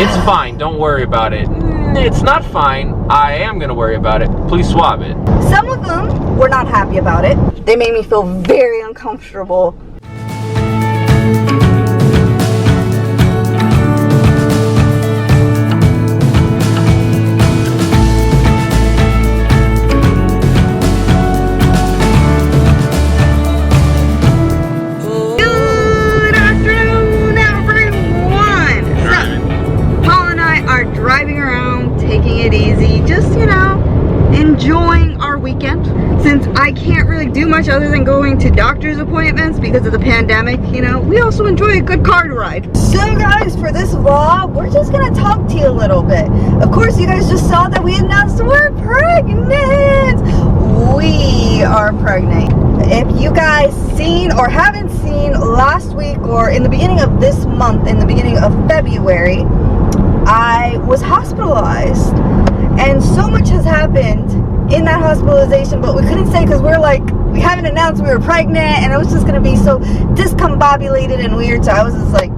It's fine, don't worry about it. It's not fine, I am gonna worry about it. Please swab it. Some of them were not happy about it. They made me feel very uncomfortable. Enjoying our weekend since I can't really do much other than going to doctor's appointments because of the pandemic. You know, we also enjoy a good car ride. So guys, for this vlog, we're just gonna talk to you a little bit. Of course, you guys just saw that we announced we're pregnant. We are pregnant. If you guys seen or haven't seen, last week or in the beginning of this month, in the beginning of February, I was hospitalized. And so much has happened in that hospitalization, but we couldn't say because we're like, we haven't announced we were pregnant, and it was just gonna be so discombobulated and weird. So I was just like,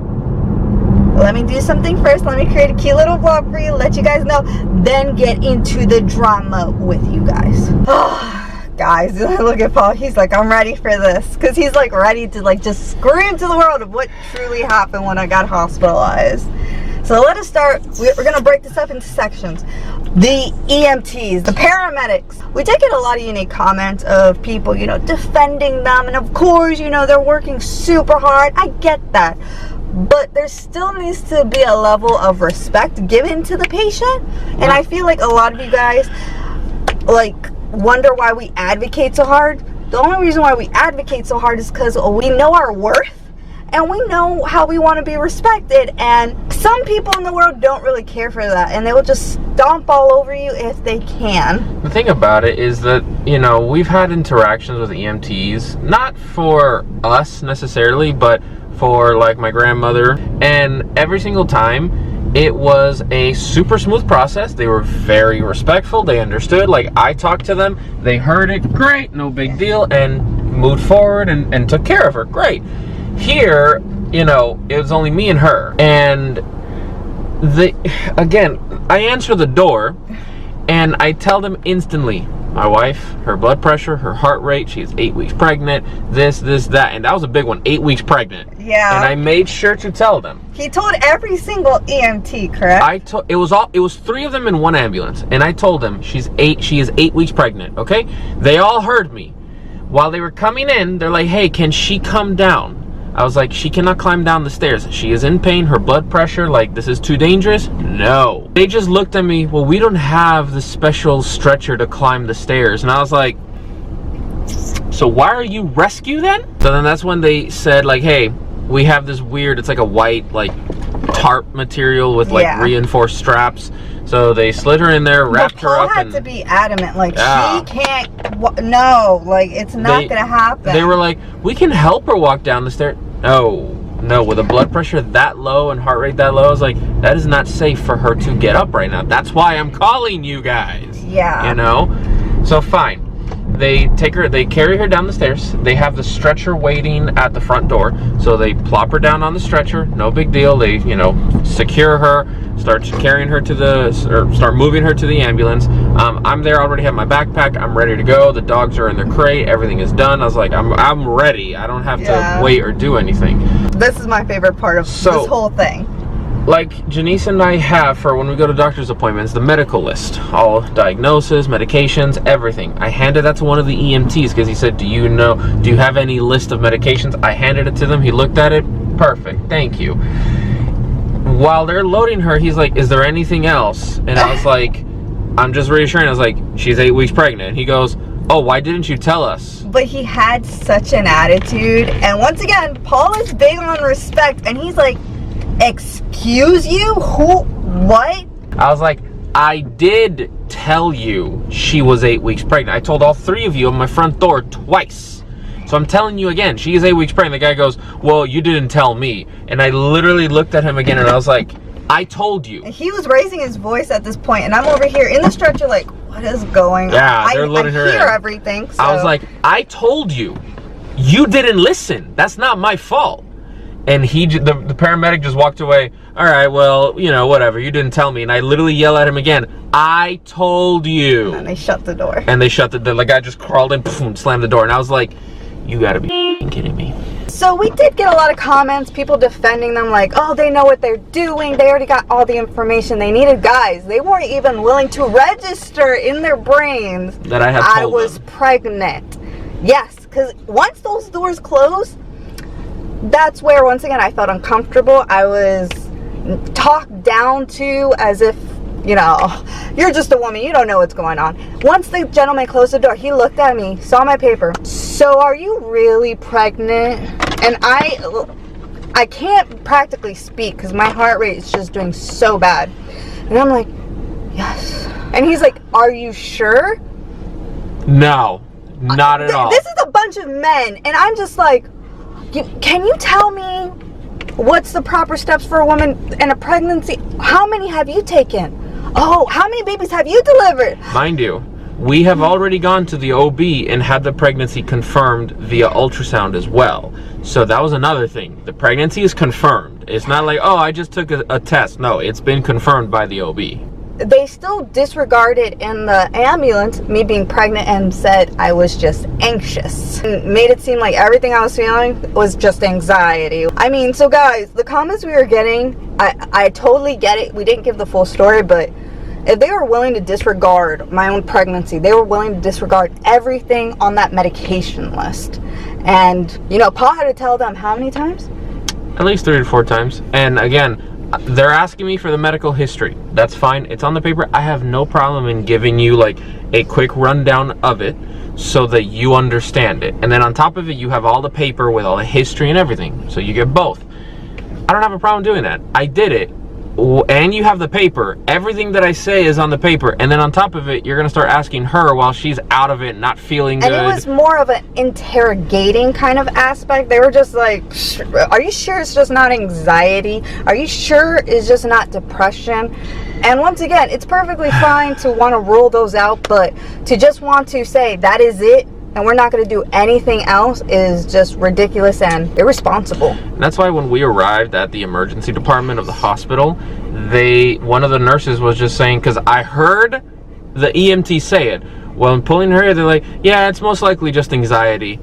let me do something first. Let me create a cute little vlog for you, let you guys know, then get into the drama with you guys. Oh, guys, look at Paul. He's like, I'm ready for this, because he's like ready to like just scream to the world of what truly happened when I got hospitalized. So let us start. We're going to break this up into sections. The EMTs, the paramedics. We did get a lot of unique comments of people, you know, defending them. And of course, you know, they're working super hard. I get that. But there still needs to be a level of respect given to the patient. And I feel like a lot of you guys, like, wonder why we advocate so hard. The only reason why we advocate so hard is because we know our worth. And we know how we want to be respected, and some people in the world don't really care for that, and they will just stomp all over you if they can. The thing about it is that, you know, we've had interactions with EMTs, not for us necessarily, but for like my grandmother, and every single time it was a super smooth process. They were very respectful, they understood. Like, I talked to them, they heard it, great, no big deal, and moved forward and took care of her, great. Here, you know, it was only me and her, and again, I answer the door and I tell them instantly, my wife, her blood pressure, her heart rate, she's 8 weeks pregnant, this, that, and that was a big one, 8 weeks pregnant. Yeah. And I made sure to tell them. He told every single EMT, correct? It was 3 of them in one ambulance, and I told them she is 8 weeks pregnant, okay? They all heard me. While they were coming in, they're like, hey, can she come down? I was like, she cannot climb down the stairs. She is in pain, her blood pressure, like, this is too dangerous? No. They just looked at me, well, we don't have the special stretcher to climb the stairs. And I was like, so why are you rescue then? So then that's when they said, like, hey, we have this weird, it's like a white, like, tarp material with, like, reinforced straps. So they slid her in there, wrapped her up. Paul had to be adamant, like, she can't, no, like, it's not gonna happen. They were like, we can help her walk down the stairs. No, with a blood pressure that low and heart rate that low, I was like, that is not safe for her to get up right now. That's why I'm calling you guys. Yeah. You know? So fine. They carry her down the stairs. They have the stretcher waiting at the front door. So they plop her down on the stretcher. No big deal. They, you know, secure her, start carrying her start moving her to the ambulance. I'm there, already have my backpack. I'm ready to go. The dogs are in their crate. Everything is done. I was like, I'm ready. I don't have to wait or do anything. This is my favorite part of this whole thing. Like Janice and I have for when we go to doctor's appointments, the medical list, all diagnoses, medications, everything. I handed that to one of the EMTs because he said, do you have any list of medications? I handed it to them. He looked at it. Perfect. Thank you. While they're loading her, he's like, is there anything else? And I was like, I'm just reassuring. I was like, she's 8 weeks pregnant. He goes, oh, why didn't you tell us? But he had such an attitude. And once again, Paul is big on respect. And he's like, excuse you? Who? What? I was like, I did tell you she was 8 weeks pregnant. I told all 3 of you on my front door twice. So I'm telling you again, she is 8 weeks pregnant. The guy goes, well, you didn't tell me. And I literally looked at him again and I was like, I told you. He was raising his voice at this point, and I'm over here in the stretcher like, what is going on? Yeah, they're loading her in. I hear everything. So. I was like, I told you. You didn't listen. That's not my fault. And the paramedic just walked away. All right, well, you know, whatever. You didn't tell me. And I literally yell at him again. I told you. And they shut the door. And they shut the door. The guy just crawled in, boom, slammed the door. And I was like, you gotta be kidding me. So we did get a lot of comments, people defending them like, oh, they know what they're doing. They already got all the information they needed. Guys, they weren't even willing to register in their brains that I was pregnant. Yes, because once those doors close, that's where, once again, I felt uncomfortable. I was talked down to as if, you know, you're just a woman, you don't know what's going on. Once the gentleman closed the door, he looked at me, saw my paper. So are you really pregnant? And I can't practically speak because my heart rate is just doing so bad. And I'm like, yes. And he's like, are you sure? No, not at all. This is a bunch of men, and I'm just like, can you tell me what's the proper steps for a woman in a pregnancy? How many have you taken? Oh, how many babies have you delivered? Mind you, we have already gone to the OB and had the pregnancy confirmed via ultrasound as well. So that was another thing. The pregnancy is confirmed. It's not like, oh, I just took a test. No, it's been confirmed by the OB. They still disregarded in the ambulance me being pregnant and said I was just anxious. And made it seem like everything I was feeling was just anxiety. I mean, so guys, the comments we were getting, I totally get it. We didn't give the full story, but if they were willing to disregard my own pregnancy, they were willing to disregard everything on that medication list. And, you know, Paul had to tell them how many times? At least 3 to 4 times. And again, they're asking me for the medical history. That's fine. It's on the paper. I have no problem in giving you like a quick rundown of it so that you understand it. And then on top of it, you have all the paper with all the history and everything. So you get both. I don't have a problem doing that. I did it. And you have the paper. Everything that I say is on the paper. And then on top of it, you're going to start asking her while she's out of it, not feeling good. And it was more of an interrogating kind of aspect. They were just like, are you sure it's just not anxiety? Are you sure it's just not depression? And once again, it's perfectly fine to want to rule those out, but to just want to say that is it, and we're not going to do anything else is just ridiculous and irresponsible. That's why when we arrived at the emergency department of the hospital, one of the nurses was just saying, because I heard the EMT say it, well, I'm pulling her hair, they're like, yeah, it's most likely just anxiety.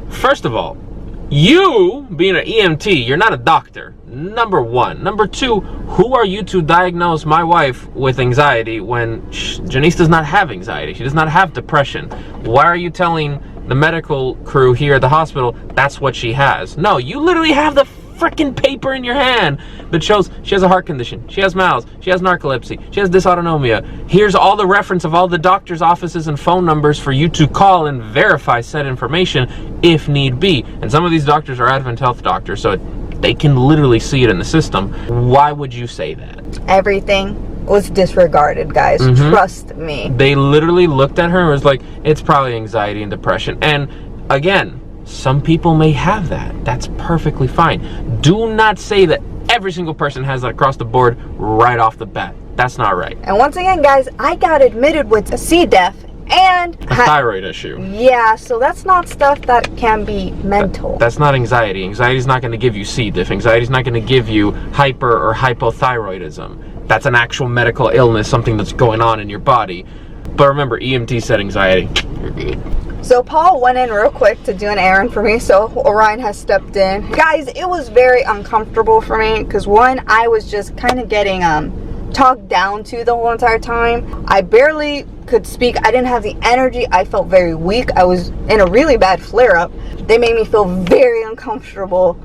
First of all, you being an EMT, you're not a doctor, number one. Number two, who are you to diagnose my wife with anxiety when Janice does not have anxiety? She does not have depression. Why are you telling the medical crew here at the hospital that's what she has? No, you literally have the freaking paper in your hand that shows she has a heart condition, she has MALS, she has narcolepsy, she has dysautonomia. Here's all the reference of all the doctors' offices and phone numbers for you to call and verify said information if need be. And some of these doctors are Advent Health doctors, so they can literally see it in the system. Why would you say that? Everything was disregarded, guys. Trust me. They literally looked at her and was like, it's probably anxiety and depression. And again, some people may have that. That's perfectly fine. Do not say that every single person has that across the board right off the bat. That's not right. And once again, guys, I got admitted with a c-diff and a thyroid issue. Yeah, so that's not stuff that can be mental. That's not anxiety. Anxiety is not going to give you C. diff. Anxiety is not going to give you hyper or hypothyroidism. That's an actual medical illness, something that's going on in your body. But remember, EMT said anxiety. You're good. So Paul went in real quick to do an errand for me, so Orion has stepped in. Guys, it was very uncomfortable for me because one, I was just kind of getting talked down to the whole entire time. I barely could speak. I didn't have the energy. I felt very weak. I was in a really bad flare-up. They made me feel very uncomfortable.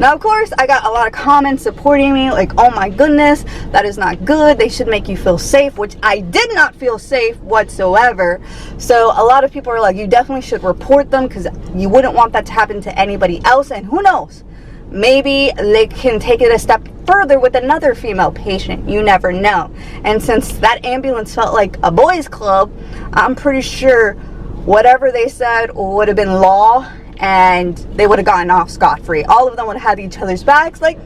Now, of course, I got a lot of comments supporting me, like, oh my goodness, that is not good. They should make you feel safe, which I did not feel safe whatsoever. So a lot of people are like, you definitely should report them because you wouldn't want that to happen to anybody else. And who knows? Maybe they can take it a step further with another female patient. You never know. And since that ambulance felt like a boys' club, I'm pretty sure whatever they said would have been law, and they would have gotten off scot-free. All of them would have had each other's backs. Like,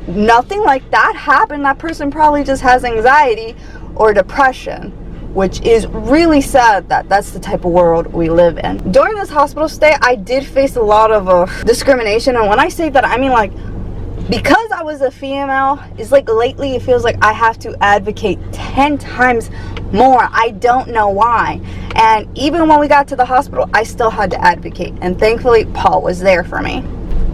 nothing like that happened. That person probably just has anxiety or depression. which is really sad that that's the type of world we live in. During this hospital stay, I did face a lot of discrimination, and when I say that, I mean like, because I was a female, it's like lately it feels like I have to advocate 10 times more. I don't know why. And even when we got to the hospital, I still had to advocate, and thankfully Paul was there for me.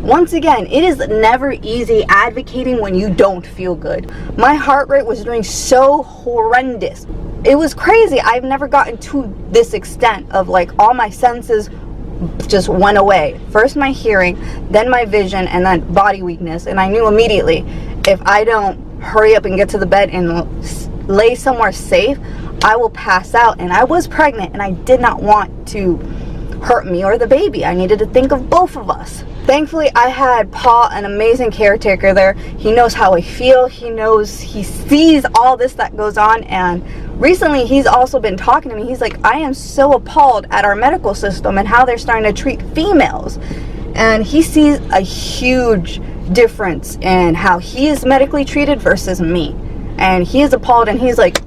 Once again, it is never easy advocating when you don't feel good. My heart rate was doing so horrendous. It was crazy. I've never gotten to this extent of like all my senses just went away. First my hearing, then my vision, and then body weakness. And I knew immediately, if I don't hurry up and get to the bed and lay somewhere safe, I will pass out. And I was pregnant, and I did not want to hurt me or the baby. I needed to think of both of us. Thankfully, I had Paul, an amazing caretaker there. He knows how I feel. He sees all this that goes on, and recently he's also been talking to me. He's like, I am so appalled at our medical system and how they're starting to treat females. And he sees a huge difference in how he is medically treated versus me. And he is appalled, and he's like,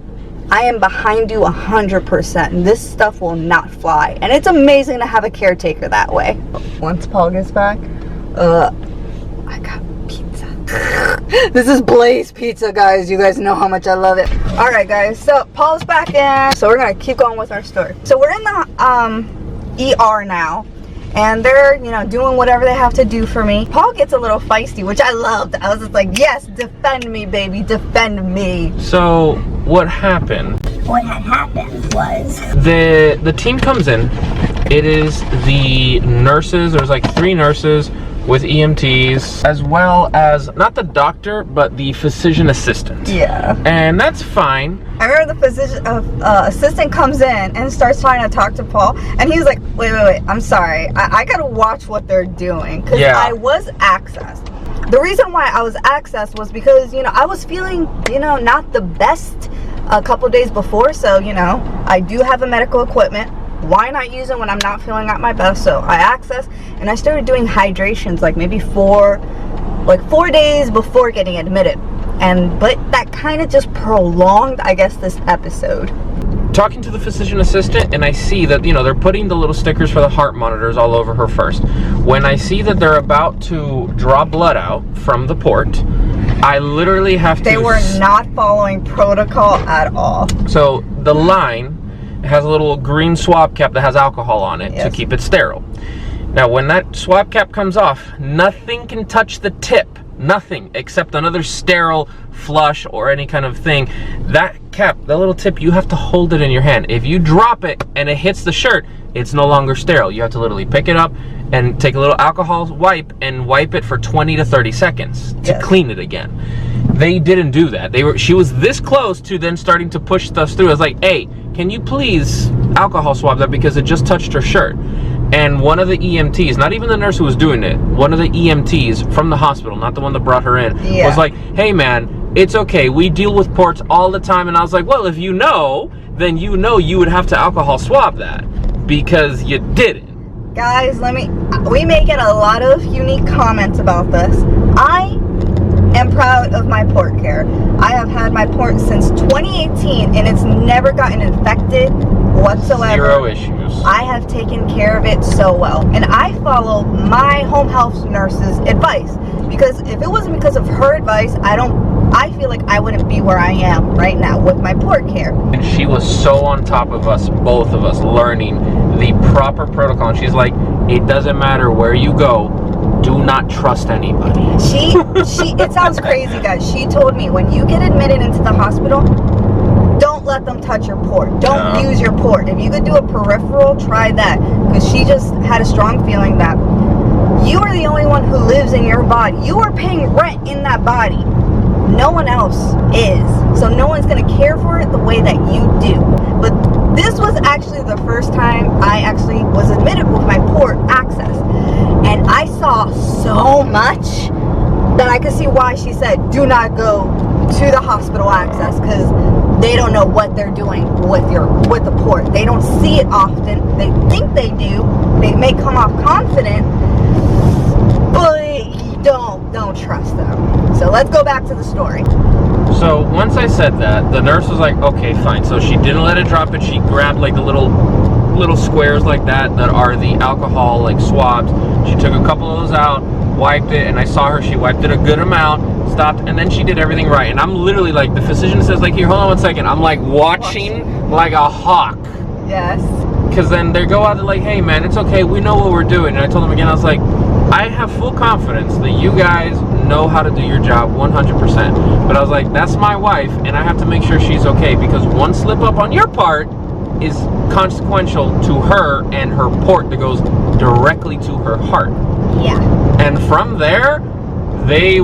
I am behind you 100%. This stuff will not fly. And it's amazing to have a caretaker that way. Once Paul gets back, I got pizza. This is Blaze Pizza, guys. You guys know how much I love it. All right, guys. So Paul's back in. So we're going to keep going with our story. So we're in the ER now. And they're, you know, doing whatever they have to do for me. Paul gets a little feisty, which I loved. I was just like, yes, defend me, baby, defend me. So what happened? What had happened was The team comes in. It is the nurses. There's like 3 nurses with EMTs, as well as not the doctor, but the physician assistant. Yeah. And that's fine. I remember the physician assistant comes in and starts trying to talk to Paul, and he's like, wait, I'm sorry, I gotta watch what they're doing, because I was accessed. The reason why I was accessed was because, you know, I was feeling, you know, not the best a couple days before, so, you know, I do have a medical equipment. Why not use it when I'm not feeling at my best? So I accessed, and I started doing hydrations like maybe 4 days before getting admitted. But that kind of just prolonged, I guess, this episode. Talking to the physician assistant, and I see that, you know, they're putting the little stickers for the heart monitors all over her first. When I see that they're about to draw blood out from the port, I literally have to... They were not following protocol at all. So the line has a little green swab cap that has alcohol on it to keep it sterile. Now, when that swab cap comes off, nothing can touch the tip. Nothing except another sterile flush or any kind of thing. That cap, that little tip, you have to hold it in your hand. If you drop it and it hits the shirt, it's no longer sterile. You have to literally pick it up and take a little alcohol wipe and wipe it for 20 to 30 seconds to clean it again. They didn't do that. She was this close to then starting to push stuff through. I was like, hey, can you please alcohol swab that, because it just touched her shirt. And one of the EMTs, not even the nurse who was doing it, one of the EMTs from the hospital, not the one that brought her in, was like, hey man, it's okay, we deal with ports all the time. And I was like, well, if you know, then you know you would have to alcohol swab that, because you didn't. Guys, we may get a lot of unique comments about this. I am proud of my port care. I have had my port since 2018, and it's never gotten infected whatsoever. 0 issues. I have taken care of it so well, and I follow my home health nurse's advice, because if it wasn't because of her advice, I feel like I wouldn't be where I am right now with my port care. And she was so on top of us, both of us, learning the proper protocol. And she's like, it doesn't matter where you go, do not trust anybody. It sounds crazy, guys. She told me, when you get admitted into the hospital, don't let them touch your port. Don't use your port. If you could do a peripheral, try that. Because she just had a strong feeling that you are the only one who lives in your body. You are paying rent in that body. No one else is. So no one's going to care for it the way that you do. But this was actually the first time I actually was admitted with my port access. And I saw so much that I could see why she said, do not go to the hospital access, because they don't know what they're doing with the port. They don't see it often. They think they do. They may come off confident, but don't trust them. So let's go back to the story. So once I said that, the nurse was like, okay, fine. So she didn't let it drop it. She grabbed like the little squares like that are the alcohol like swabs. She took a couple of those out, wiped it, and I saw her. She wiped it a good amount, stopped, and then she did everything right. And I'm literally like, the physician says like, here, hold on one second. I'm like watching like a hawk. Yes. Because then they go out, they're like, hey man, it's okay, we know what we're doing. And I told them again, I was like, I have full confidence that you guys know how to do your job 100%. But I was like, that's my wife, and I have to make sure she's okay, because one slip up on your part is consequential to her and her port that goes directly to her heart. Yeah. And from there, they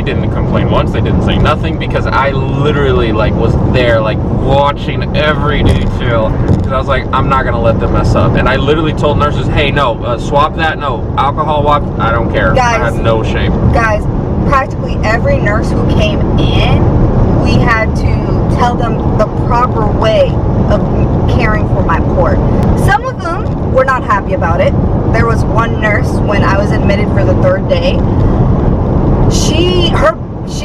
didn't complain once, they didn't say nothing, because I literally like was there like watching every detail, because I was like, I'm not gonna let them mess up. And I literally told nurses, hey, no, swab that, no, alcohol swab, I don't care. Guys, I had no shame. Guys, practically every nurse who came in, we had to tell them the proper way of caring for my port. Some of them were not happy about it. There was one nurse, when I was admitted for the 3rd day, she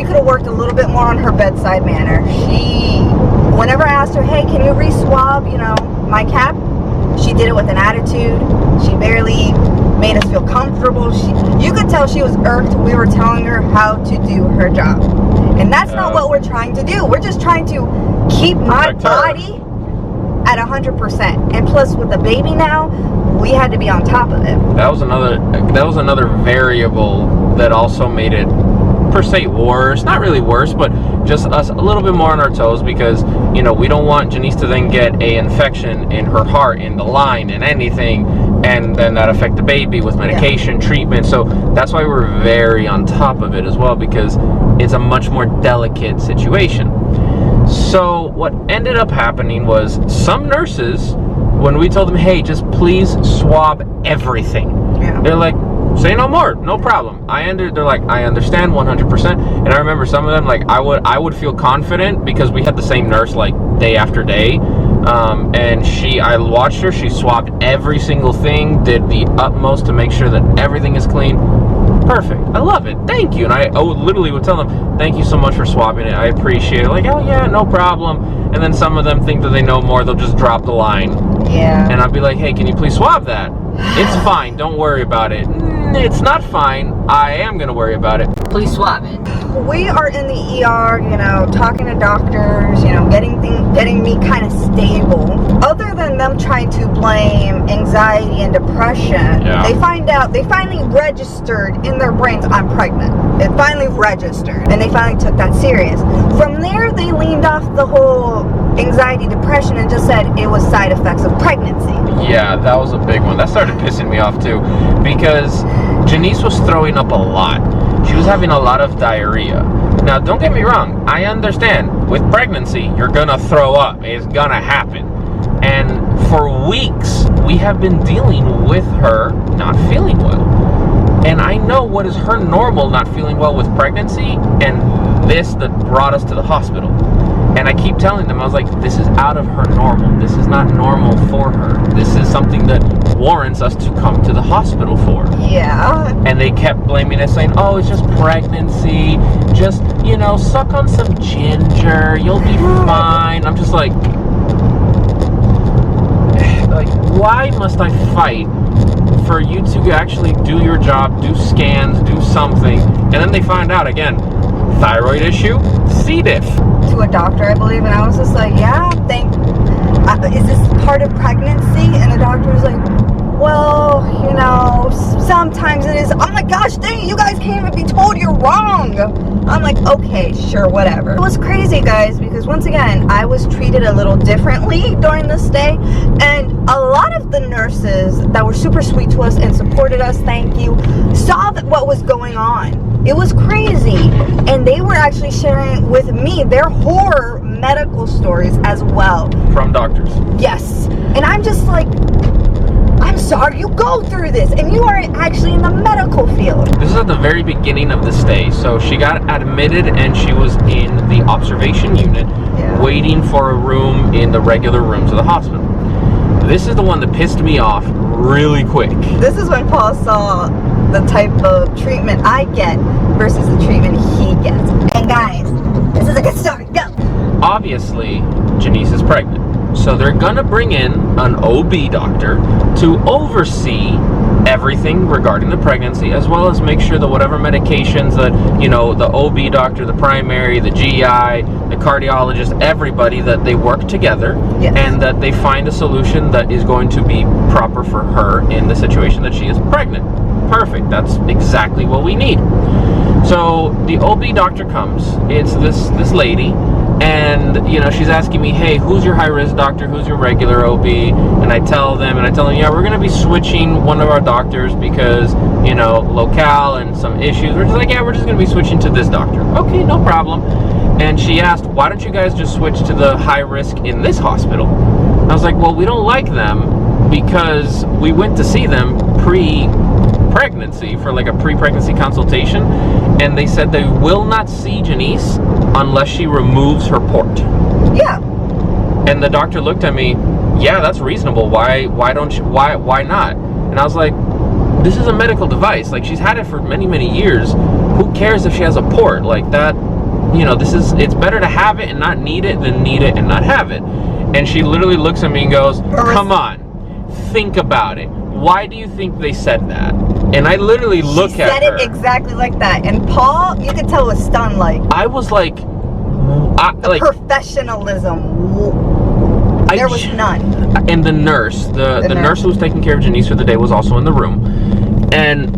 could have worked a little bit more on her bedside manner. Whenever I asked her, hey, can you re-swab, my cap? She did it with an attitude. She barely made us feel comfortable. You could tell she was irked. We were telling her how to do her job. And that's not what we're trying to do. We're just trying to keep my body at 100%. And plus, with the baby now, we had to be on top of it. That was another variable that also made it per se worse, not really worse, but just us a little bit more on our toes, because we don't want Janice to then get a infection in her heart, in the line, in anything, and then that affect the baby with medication, treatment. So that's why we're very on top of it as well, because it's a much more delicate situation. So what ended up happening was, some nurses, when we told them, hey, just please swab everything, they're like, say no more, no problem. They're like, I understand 100%. And I remember some of them, like, I would feel confident, because we had the same nurse like day after day, and I watched her. She swabbed every single thing, did the utmost to make sure that everything is clean. Perfect. I love it. Thank you. And I literally would tell them, thank you so much for swabbing it. I appreciate it. Like, oh yeah, no problem. And then some of them think that they know more. They'll just drop the line. Yeah. And I'll be like, hey, can you please swab that? It's fine. Don't worry about it. It's not fine. I am going to worry about it. Please swab it. We are in the ER, talking to doctors, getting me kind of stable. Other than them trying to blame anxiety and depression, they finally registered in their brains, I'm pregnant. It finally registered, and they finally took that serious. From there, they leaned off the whole anxiety, depression, and just said it was side effects of pregnancy. Yeah, that was a big one. That started pissing me off too, because Janice was throwing up a lot. She was having a lot of diarrhea. Now, don't get me wrong. I understand. With pregnancy, you're going to throw up. It's going to happen. And for weeks, we have been dealing with her not feeling well. And I know what is her normal not feeling well with pregnancy, and this that brought us to the hospital. And I keep telling them, I was like, this is out of her normal. This is not normal for her. This is something that warrants us to come to the hospital for. Yeah. And they kept blaming us, saying, oh, it's just pregnancy. Just, suck on some ginger. You'll be fine. I'm just like, why must I fight for you to actually do your job, do scans, do something, and then they find out again, thyroid issue, c-diff. To a doctor, I believe, and I was just like, yeah, is this part of pregnancy? And the doctor was like, well, sometimes it is. I'm like, gosh dang, you guys can't even be told you're wrong. I'm like, okay, sure, whatever. It was crazy, guys, because once again, I was treated a little differently during this stay, and a lot of the nurses that were super sweet to us and supported us, thank you, saw what was going on. It was crazy, and they were actually sharing with me their horror medical stories as well. From doctors. Yes, and I'm just like, I'm sorry you go through this, and you are actually in the medical field. This is at the very beginning of the stay. So she got admitted, and she was in the observation unit, waiting for a room in the regular rooms of the hospital. This is the one that pissed me off really quick. This is when Paul saw the type of treatment I get versus the treatment he gets. And guys, this is a good story. Go. Obviously, Janice is pregnant. So they're gonna bring in an OB doctor to oversee everything regarding the pregnancy, as well as make sure that whatever medications that, you know, the OB doctor, the primary, the GI, the cardiologist, everybody, that they work together. Yes. And that they find a solution that is going to be proper for her in the situation that she is pregnant. Perfect. That's exactly what we need. So the OB doctor comes. It's this lady. And, you know, she's asking me, hey, who's your high-risk doctor? Who's your regular OB? And I tell them, yeah, we're going to be switching one of our doctors because, you know, locale and some issues. We're just like, yeah, we're just going to be switching to this doctor. Okay, no problem. And she asked, why don't you guys just switch to the high-risk in this hospital? I was like, well, we don't like them because we went to see them pre-pregnancy for like a pre-pregnancy consultation, and they said they will not see Janice unless she removes her port. Yeah. And the doctor looked at me, yeah, that's reasonable. Why not? And I was like, this is a medical device. Like, she's had it for many, many years. Who cares if she has a port? Like that, you know, it's better to have it and not need it than need it and not have it. And she literally looks at me and goes, come on, think about it. Why do you think they said that? And I literally look at her. She said it exactly like that. And Paul, you could tell, was stunned. Like, I was like, professionalism. There was none. And the nurse, the nurse who was taking care of Janice for the day was also in the room. And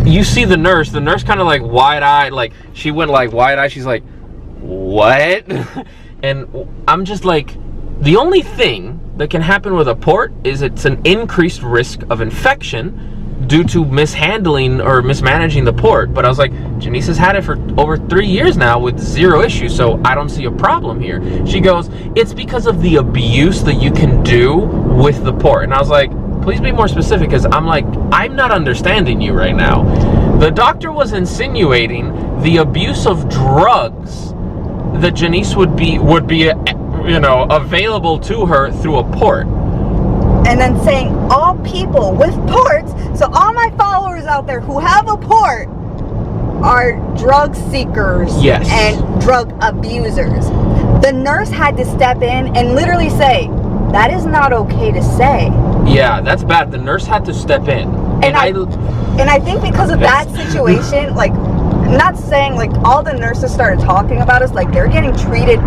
you see the nurse kind of like wide-eyed, like she went like wide-eyed. She's like, what? And I'm just like, the only thing that can happen with a port is it's an increased risk of infection due to mishandling or mismanaging the port. But I was like, Janice has had it for over 3 years now with zero issues, so I don't see a problem here. She goes, it's because of the abuse that you can do with the port. And I was like, please be more specific, because I'm like, I'm not understanding you right now. The doctor was insinuating the abuse of drugs that Janice would be you know, available to her through a port. And then saying all people with ports, so all my followers out there who have a port are drug seekers. Yes. And drug abusers. The nurse had to step in and literally say, that is not okay to say. Yeah, that's bad. The nurse had to step in. And I think because of that situation, like, not saying like all the nurses started talking about us like they're getting treated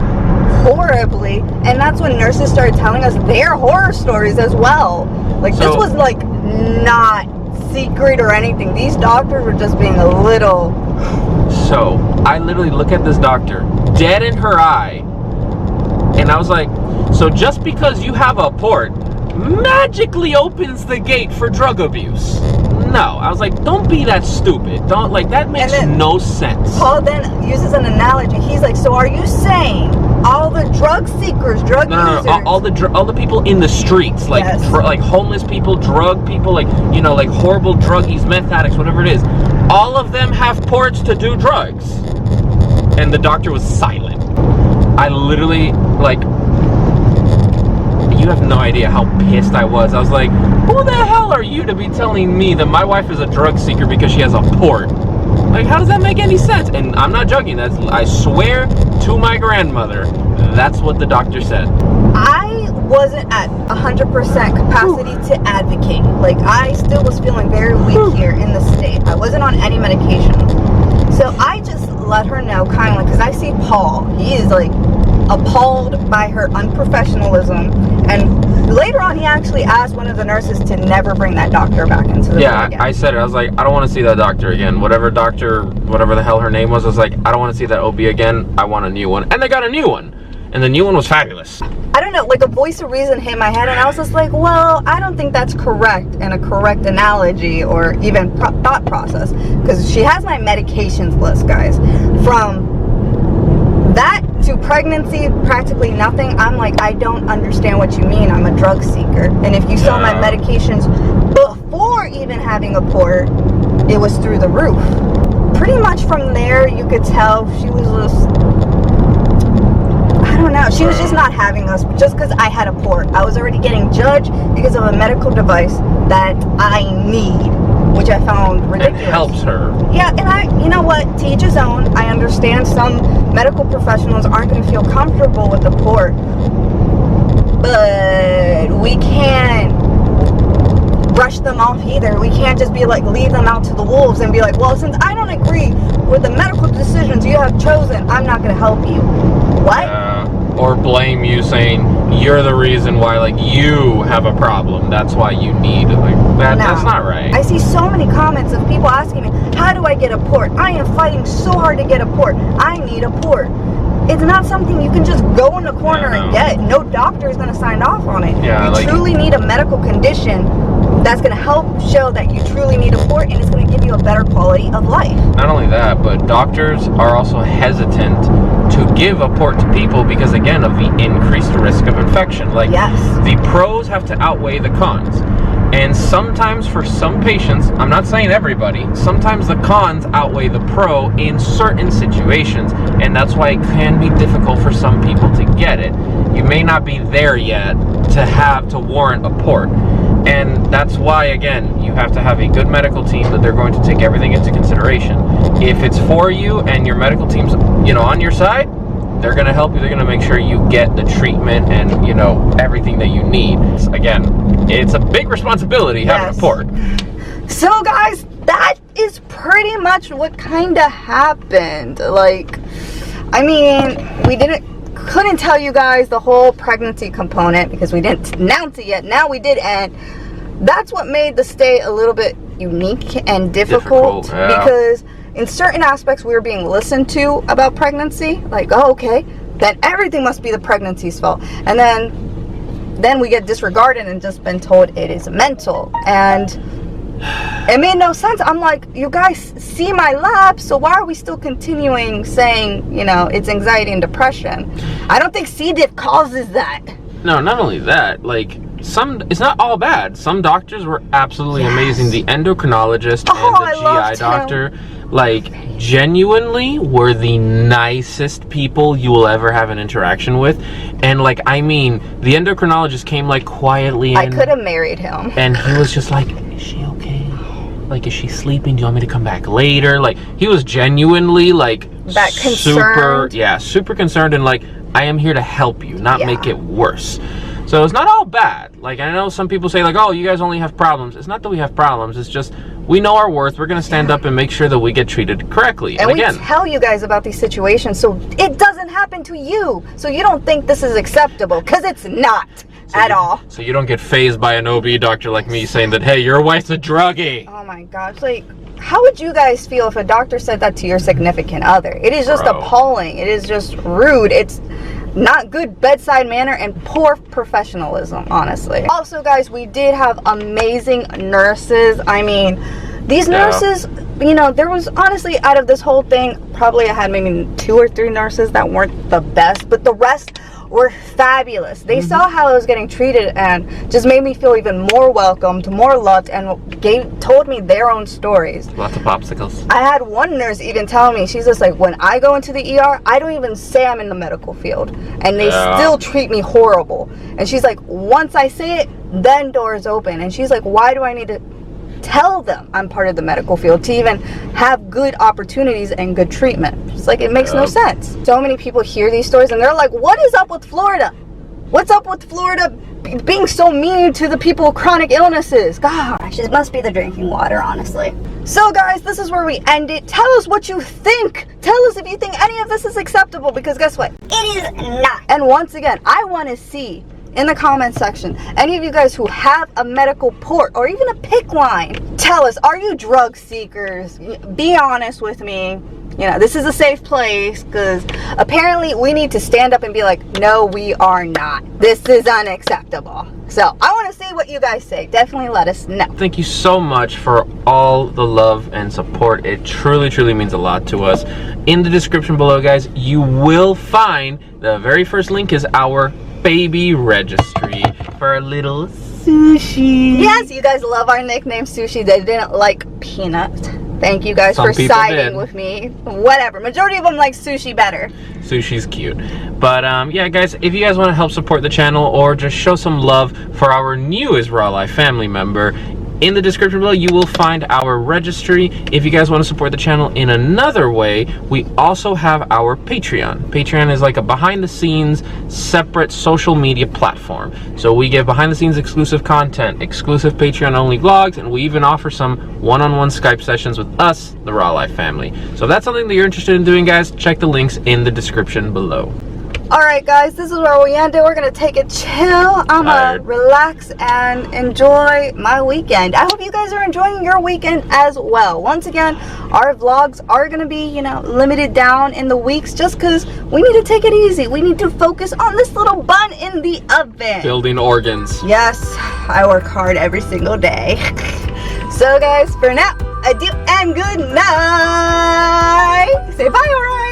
horribly, and that's when nurses started telling us their horror stories as well. Like, this was like not secret or anything. These doctors were just being a little. So I literally look at this doctor dead in her eye, and I was like, so just because you have a port magically opens the gate for drug abuse? No. I was like, don't be that stupid. Don't, like, that makes no sense. Paul then uses an analogy. He's like, so are you saying all the drug seekers, drug users? No. All the people in the streets, like, yes. Like homeless people, drug people, like, you know, like horrible druggies, meth addicts, whatever it is, all of them have ports to do drugs. And the doctor was silent. I literally, like, you have no idea how pissed I was. I was like, who the hell are you to be telling me that my wife is a drug seeker because she has a port? Like, how does that make any sense? And I'm not joking. I swear to my grandmother, that's what the doctor said. I wasn't at 100% capacity to advocate. Like, I still was feeling very weak here in the state. I wasn't on any medication. So I just let her know, kind of like, because I see Paul. He is like appalled by her unprofessionalism, and later on he actually asked one of the nurses to never bring that doctor back into the room again. I said it. I was like, I don't want to see that doctor again. Whatever the hell her name was, I was like, I don't want to see that OB again. I want a new one. And they got a new one, and the new one was fabulous. I don't know, like a voice of reason hit my head, and I was just like, well, I don't think that's correct, and a correct analogy or even thought process, because she has my medications list, guys. From that to pregnancy, practically nothing. I'm like, I don't understand what you mean. I'm a drug seeker. And if you saw my medications before even having a port, it was through the roof. Pretty much from there, you could tell she was just, I don't know, she was just not having us just because I had a port. I was already getting judged because of a medical device that I need. which I found ridiculous. It helps her. Yeah, and you know what? To each his own. I understand some medical professionals aren't going to feel comfortable with the port, but we can't brush them off either. We can't just be like, leave them out to the wolves and be like, well, since I don't agree with the medical decisions you have chosen, I'm not going to help you. What? Or blame you, saying you're the reason why, like, you have a problem. That's why you need, like, that. No. That's not right. I see so many comments of people asking me, how do I get a port? I am fighting so hard to get a port. I need a port. It's not something you can just go in the corner and get. No doctor is going to sign off on it. Yeah, you truly need a medical condition that's going to help show that you truly need a port, and it's going to give you a better quality of life. Not only that, but doctors are also hesitant to give a port to people because, again, of the increased risk of infection. Like, yes. The pros have to outweigh the cons. And sometimes for some patients, I'm not saying everybody, sometimes the cons outweigh the pro in certain situations. And that's why it can be difficult for some people to get it. You may not be there yet to warrant a port. And that's why, again, you have to have a good medical team that they're going to take everything into consideration. If it's for you and your medical team's, on your side, they're going to help you. They're going to make sure you get the treatment and, everything that you need. Again, it's a big responsibility having a port. So, guys, that is pretty much what kind of happened. Like, I mean, couldn't tell you guys the whole pregnancy component because we didn't announce it yet. Now we did, and that's what made the stay a little bit unique and difficult. Because in certain aspects we were being listened to about pregnancy, like, oh, okay, then everything must be the pregnancy's fault, and then we get disregarded and just been told it is mental, and it made no sense. I'm like, you guys see my lab, so why are we still continuing saying, it's anxiety and depression? I don't think C-diff causes that. No, not only that, like, it's not all bad. Some doctors were absolutely amazing. The endocrinologist and the GI doctor, like, genuinely were the nicest people you will ever have an interaction with. And, like, I mean, the endocrinologist came, like, quietly in. I could have married him. And he was just like, is she okay? Like, is she sleeping? Do you want me to come back later? Like, he was genuinely, like, super concerned, and, like, I am here to help you, not make it worse. So it's not all bad. Like, I know some people say, like, oh, you guys only have problems. It's not that we have problems. It's just we know our worth. We're going to stand up and make sure that we get treated correctly. And again, we tell you guys about these situations so it doesn't happen to you. So you don't think this is acceptable, because it's not at all. So you don't get fazed by an OB doctor like me saying that, hey, your wife's a druggie. Oh, my gosh. Like, how would you guys feel if a doctor said that to your significant other? It is just appalling. It is just rude. It's not good bedside manner and poor professionalism, honestly. Also, guys, we did have amazing nurses. I mean, these nurses, there was honestly, out of this whole thing, probably I had maybe 2 or 3 nurses that weren't the best, but the rest were fabulous. They saw how I was getting treated and just made me feel even more welcomed, more loved, and told me their own stories. Lots of popsicles. I had one nurse even tell me, she's just like, when I go into the ER, I don't even say I'm in the medical field, and they still treat me horrible. And she's like, once I say it, then doors open. And she's like, why do I need to tell them I'm part of the medical field to even have good opportunities and good treatment? It's like, it makes no sense. So many people hear these stories and they're like, what is up with Florida? What's up with Florida being so mean to the people with chronic illnesses? Gosh, it must be the drinking water, honestly. So, guys, this is where we end it. Tell us what you think. Tell us if you think any of this is acceptable, because guess what? It is not. And once again, I want to see in the comment section any of you guys who have a medical port or even a PICC line. Tell us, are you drug seekers? Be honest with me. This is a safe place, because apparently we need to stand up and be like, no, we are not. This is unacceptable. So I want to see what you guys say. Definitely let us know. Thank you so much for all the love and support. It truly, truly means a lot to us. In the description below, guys, you will find the very first link is our baby registry for a little Sushi. Yes, you guys love our nickname Sushi. They didn't like Peanut. Thank you guys for siding with me. Whatever. Majority of them like Sushi better. Sushi's cute. But yeah, guys, if you guys want to help support the channel or just show some love for our newest Raw Life family member, In the description below, you will find our registry. If you guys want to support the channel in another way, we also have our Patreon. Patreon is like a behind-the-scenes, separate social media platform. So we give behind-the-scenes exclusive content, exclusive Patreon-only vlogs, and we even offer some one-on-one Skype sessions with us, the Raw Life family. So if that's something that you're interested in doing, guys, check the links in the description below. Alright guys, this is where we end it. We're going to take it chill. I'm going to relax and enjoy my weekend. I hope you guys are enjoying your weekend as well. Once again, our vlogs are going to be, you know, limited down in the weeks just because we need to take it easy. We need to focus on this little bun in the oven. Building organs. Yes, I work hard every single day. So guys, for now, adieu and good night. Say bye, alright?